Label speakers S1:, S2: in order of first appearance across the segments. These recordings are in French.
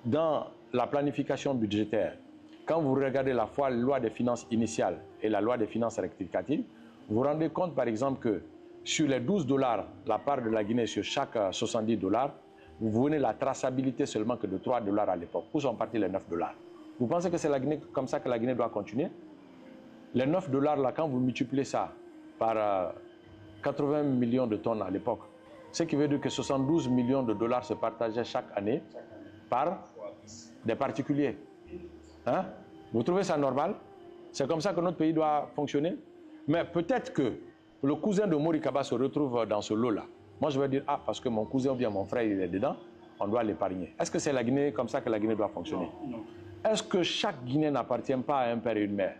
S1: dans la planification budgétaire, quand vous regardez la loi des finances initiale et la loi des finances rectificatives, vous vous rendez compte par exemple que sur les 12 $, la part de la Guinée sur chaque 70 $, vous venez la traçabilité seulement que de 3 $ à l'époque. Où sont partis les 9 $? Vous pensez que c'est comme ça que la Guinée doit continuer? Les 9 $ là, quand vous multipliez ça par 80 millions de tonnes à l'époque, ce qui veut dire que 72 millions de dollars se partageaient chaque année par des particuliers. Hein? Vous trouvez ça normal? C'est comme ça que notre pays doit fonctionner? Mais peut-être que le cousin de Mori Kaba se retrouve dans ce lot-là. Moi, je vais dire, ah, parce que mon cousin ou bien mon frère, il est dedans, on doit l'épargner. Est-ce que c'est la Guinée comme ça que la Guinée doit fonctionner? Non. Est-ce que chaque Guinéen n'appartient pas à un père et une mère?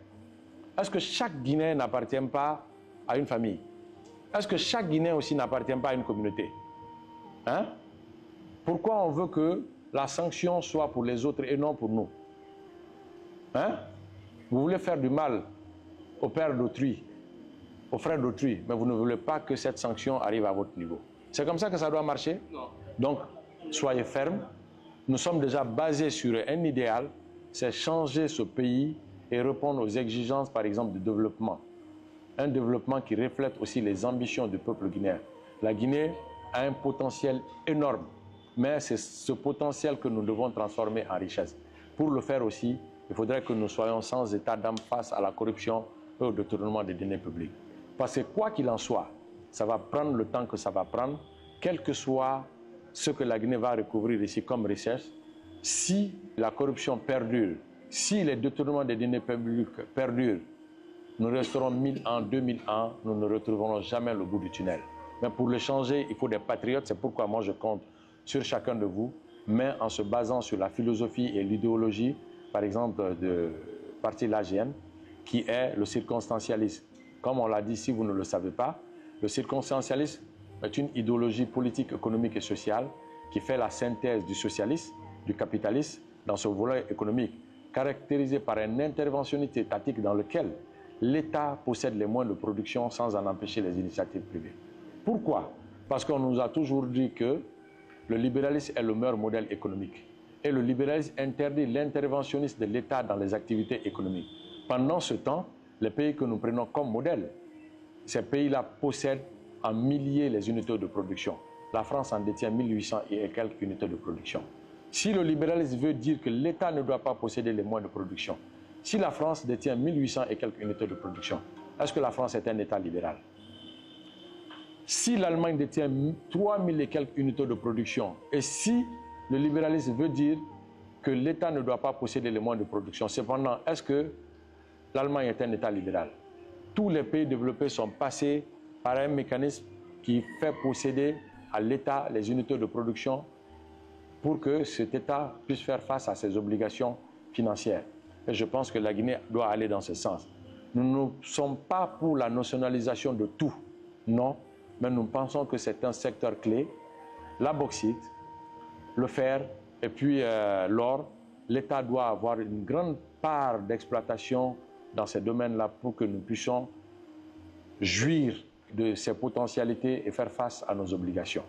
S1: Est-ce que chaque Guinéen n'appartient pas à une famille? Est-ce que chaque Guinéen aussi n'appartient pas à une communauté? Hein? Pourquoi on veut que la sanction soit pour les autres et non pour nous? Hein? Vous voulez faire du mal au père d'autrui, au frère d'autrui, mais vous ne voulez pas que cette sanction arrive à votre niveau. C'est comme ça que ça doit marcher? Non. Donc, soyez fermes. Nous sommes déjà basés sur un idéal, c'est changer ce pays et répondre aux exigences, par exemple, de développement. Un développement qui reflète aussi les ambitions du peuple guinéen. La Guinée a un potentiel énorme, mais c'est ce potentiel que nous devons transformer en richesse. Pour le faire aussi, il faudrait que nous soyons sans état d'âme face à la corruption et au détournement des deniers publics. Parce que quoi qu'il en soit, ça va prendre le temps que ça va prendre, quel que soit ce que la Guinée va recouvrir ici comme richesse. Si la corruption perdure, si les détournements des deniers publics perdurent, nous resterons 1000 ans, 2000 ans, nous ne retrouverons jamais le bout du tunnel. Mais pour le changer, il faut des patriotes. C'est pourquoi moi je compte sur chacun de vous, mais en se basant sur la philosophie et l'idéologie, par exemple, du parti l'AGN, qui est le circonstancialisme. Comme on l'a dit, si vous ne le savez pas, le circonstancialisme est une idéologie politique, économique et sociale qui fait la synthèse du socialisme, du capitalisme dans ce volet économique, caractérisé par une interventionnisme étatique dans lequel l'État possède les moyens de production sans en empêcher les initiatives privées. Pourquoi? Parce qu'on nous a toujours dit que le libéralisme est le meilleur modèle économique. Et le libéralisme interdit l'interventionnisme de l'État dans les activités économiques. Pendant ce temps, les pays que nous prenons comme modèle, ces pays-là possèdent en milliers les unités de production. La France en détient 1800 et quelques unités de production. Si le libéralisme veut dire que l'État ne doit pas posséder les moyens de production, si la France détient 1800 et quelques unités de production, est-ce que la France est un État libéral? Si l'Allemagne détient 3000 et quelques unités de production, et si le libéralisme veut dire que l'État ne doit pas posséder les moyens de production, cependant, est-ce que l'Allemagne est un État libéral? Tous les pays développés sont passés par un mécanisme qui fait posséder à l'État les unités de production pour que cet État puisse faire face à ses obligations financières. Et je pense que la Guinée doit aller dans ce sens. Nous ne sommes pas pour la nationalisation de tout, non, mais nous pensons que c'est un secteur clé. La bauxite, le fer et puis l'or, l'État doit avoir une grande part d'exploitation dans ces domaines-là pour que nous puissions jouir de ces potentialités et faire face à nos obligations.